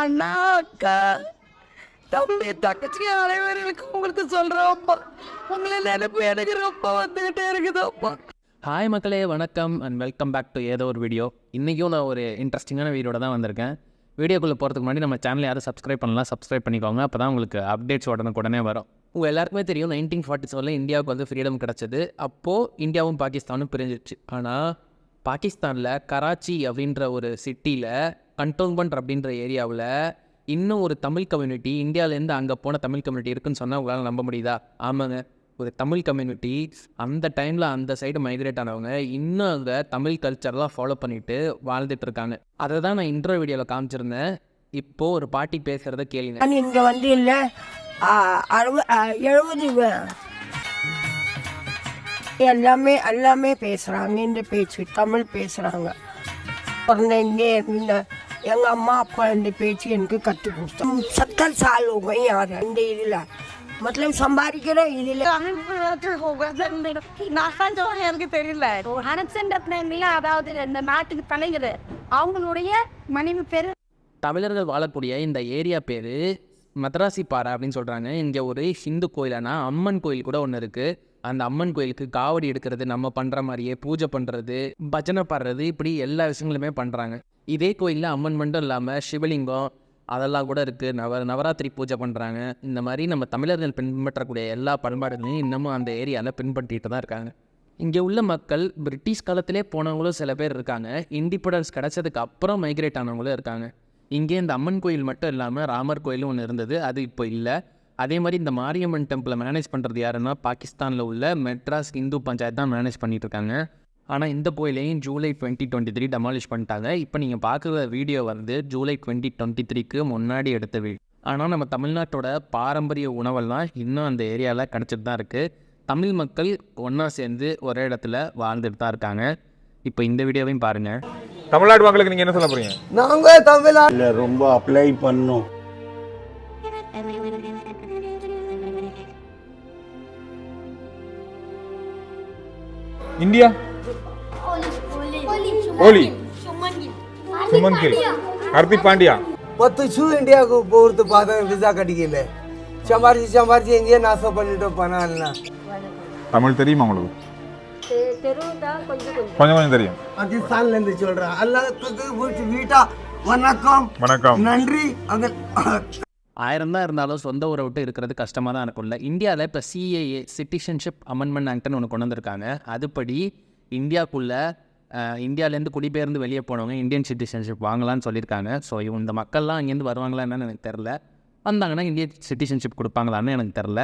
அண்ணா அக்கா தம்பி தங்கச்சி அனைவர்களுக்கும் உங்களுக்கு சொல்கிறோம்ப்பா. உங்களை நினைப்பு எனக்கு ரொம்ப வந்துக்கிட்டே இருக்குதோப்பா. ஹாய் மக்களே, வணக்கம் அண்ட் வெல்கம் பேக் டு ஏதோ ஒரு வீடியோ. இன்றைக்கும் நான் ஒரு இன்ட்ரெஸ்டிங்கான வீடியோட தான் வந்திருக்கேன். வீடியோக்குள்ளே போகிறதுக்கு முன்னாடி நம்ம சேனலை யாரும் சப்ஸ்கிரைப் பண்ணலாம், சப்ஸ்கிரைப் பண்ணிக்கோங்க. அப்போ தான் உங்களுக்கு அப்டேட்ஸ் உடனே வரும். உங்கள் எல்லாருக்குமே தெரியும் 1947 இந்தியாவுக்கு வந்து ஃப்ரீடம் கிடச்சிது. அப்போது இந்தியாவும் பாகிஸ்தானும் பிரிஞ்சிச்சு. ஆனால் பாகிஸ்தானில் கராச்சி அப்படின்ற ஒரு சிட்டியில் கண்டோன்மெண்ட் அப்படின்ற ஏரியாவில் இன்னும் ஒரு தமிழ் கம்யூனிட்டி, இந்தியாவிலேருந்து அங்கே போன தமிழ் கம்யூனிட்டி இருக்குன்னு சொன்னால் உங்களால் நம்ப முடியுதா? ஆமாங்க, ஒரு தமிழ் கம்யூனிட்டி அந்த டைமில் அந்த சைடு மைக்ரேட் ஆனவங்க இன்னும் அங்கே தமிழ் கல்ச்சர்லாம் ஃபாலோ பண்ணிட்டு வாழ்ந்துட்டு இருக்காங்க. அதை தான் நான் இன்ட்ரோ வீடியோவில் காமிச்சிருந்தேன். இப்போது ஒரு பாட்டி பேசுகிறத கேளுங்க. நான் இங்கே வந்து இல்லை 70 எல்லாமே பேசுகிறாங்க. இந்த பேச்சு தமிழ் பேசுகிறாங்க. பிறந்த இங்கே இருந்த எங்கள் அம்மா அப்பா இந்த பேச்சு எனக்கு கற்றுக் கொடுத்தோம். 70 साल हो गई यार இந்த இதில் मतलब சம்பாதிக்கிற இதில் எனக்கு தெரியல. அதாவது இந்த நாட்டுக்கு தலைவர் அவங்களுடைய மனைவி பேரு. தமிழர்கள் வாழக்கூடிய இந்த ஏரியா பேர் மதராசி பாறை அப்படின்னு சொல்கிறாங்க. இங்கே ஒரு ஹிந்து கோயிலானா அம்மன் கோயில் கூட ஒன்று இருக்குது. அந்த அம்மன் கோயிலுக்கு காவடி எடுக்கிறது, நம்ம பண்ணுற மாதிரியே பூஜை பண்ணுறது, பஜனை பாடுறது, இப்படி எல்லா விஷயங்களுமே பண்ணுறாங்க. இதே கோயிலில் அம்மன் மட்டும் இல்லாமல் சிவலிங்கம் அதெல்லாம் கூட இருக்குது. நவராத்திரி பூஜை பண்ணுறாங்க. இந்த மாதிரி நம்ம தமிழர்கள் பின்பற்றக்கூடிய எல்லா பண்பாடுகளையும் இன்னமும் அந்த ஏரியாவில் பின்பற்றிட்டு தான் இருக்காங்க. இங்கே உள்ள மக்கள் பிரிட்டிஷ் காலத்திலே போனவங்களும் சில பேர் இருக்காங்க. இண்டிபெண்டன்ஸ் கிடச்சதுக்கு அப்புறம் மைக்ரேட் ஆனவங்களும் இருக்காங்க. இங்கே இந்த அம்மன் கோயில் மட்டும் இல்லாமல் ராமர் கோயிலும் ஒன்று இருந்தது, அது இப்போ இல்லை. அதே மாதிரி இந்த மாரியம்மன் டெம்பிளை மேனேஜ் பண்ணுறது யாருன்னா பாகிஸ்தானில் உள்ள மெட்ராஸ் இந்து பஞ்சாயத்து தான் மேனேஜ் பண்ணிகிட்டு இருக்காங்க. ஆனால் இந்த கோயிலையும் ஜூலை 2023 டெமாலிஷ் பண்ணிட்டாங்க. இப்போ நீங்கள் பார்க்குற வீடியோ வந்து ஜூலை 2023க்கு முன்னாடி எடுத்த வீடியோ. ஆனால் நம்ம தமிழ்நாட்டோட பாரம்பரிய உணவெல்லாம் இன்னும் அந்த ஏரியாவில் கிடச்சிட்டு தான் இருக்குது. தமிழ் மக்கள் ஒன்றா சேர்ந்து ஒரே இடத்துல வாழ்ந்துட்டு தான் இருக்காங்க. இப்போ இந்த வீடியோவையும் பாருங்கள். தமிழ்நாடு மக்களுக்கு நீங்கள் என்ன சொல்ல போகிறீங்க? நாங்கள் தமிழ்நாட்டில் ரொம்ப அப்ளை பண்ணோம். இந்தியா ஓலி சுமன் கில் ஹர்திக் பாண்டியா 10 ஷூ இந்தியாவுக்கு போகிறது பார்த்தா விசா கிடைக்கல. சம்பாரிச்சு எங்கேயே நாசம் பண்ணிட்டு போனா. தமிழ் தெரியுமா உங்களுக்கு? கொஞ்சம் தெரியும். பாகிஸ்தான்ல இருந்து சொல்றேன். எல்லாத்துக்கும் வீட்டா வணக்கம் வணக்கம் நன்றி. அங்க 1000 தான் இருந்தாலும் சொந்த ஊரை விட்டு இருக்கிறது கஷ்டமாக தான் இருக்கும்ல. இந்தியாவில் இப்போ சிஏஏ சிட்டிசன்ஷிப் அமெண்ட்மெண்ட் ஆக்ட்னு ஒன்று கொண்டு வந்திருக்காங்க. அதுபடி இந்தியாவுக்குள்ளே இந்தியாவிலேருந்து குடிபெயர்ந்து வெளியே போனவங்க இந்தியன் சிட்டிசன்ஷிப் வாங்கலான்னு சொல்லியிருக்காங்க. ஸோ இந்த மக்கள்லாம் இங்கேருந்து வருவாங்களா என்னன்னு எனக்கு தெரில. வந்தாங்கன்னா இந்தியன் சிட்டிசன்ஷிப் கொடுப்பாங்களான்னு எனக்கு தெரில.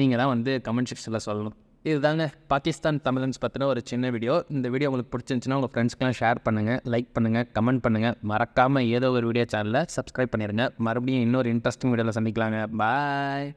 நீங்கள் தான் வந்து கமெண்ட் செக்ஷனில் சொல்லணும். இதுதாங்க பாகிஸ்தான் தமிழன்ஸ் பற்றின ஒரு சின்ன வீடியோ. இந்த வீடியோ உங்களுக்கு பிடிச்சிருந்துச்சுன்னா உங்கள் ஃப்ரெண்ட்ஸ்க்கெலாம் ஷேர் பண்ணுங்கள், லைக் பண்ணுங்கள், கமெண்ட் பண்ணுங்கள். மறக்காமல் ஏதோ ஒரு வீடியோ சேனலை சப்ஸ்கிரைப் பண்ணிடுங்க. மறுபடியும் இன்னொரு இன்ட்ரெஸ்டிங் வீடியோவில் சந்திக்கலாங்க. பாய்.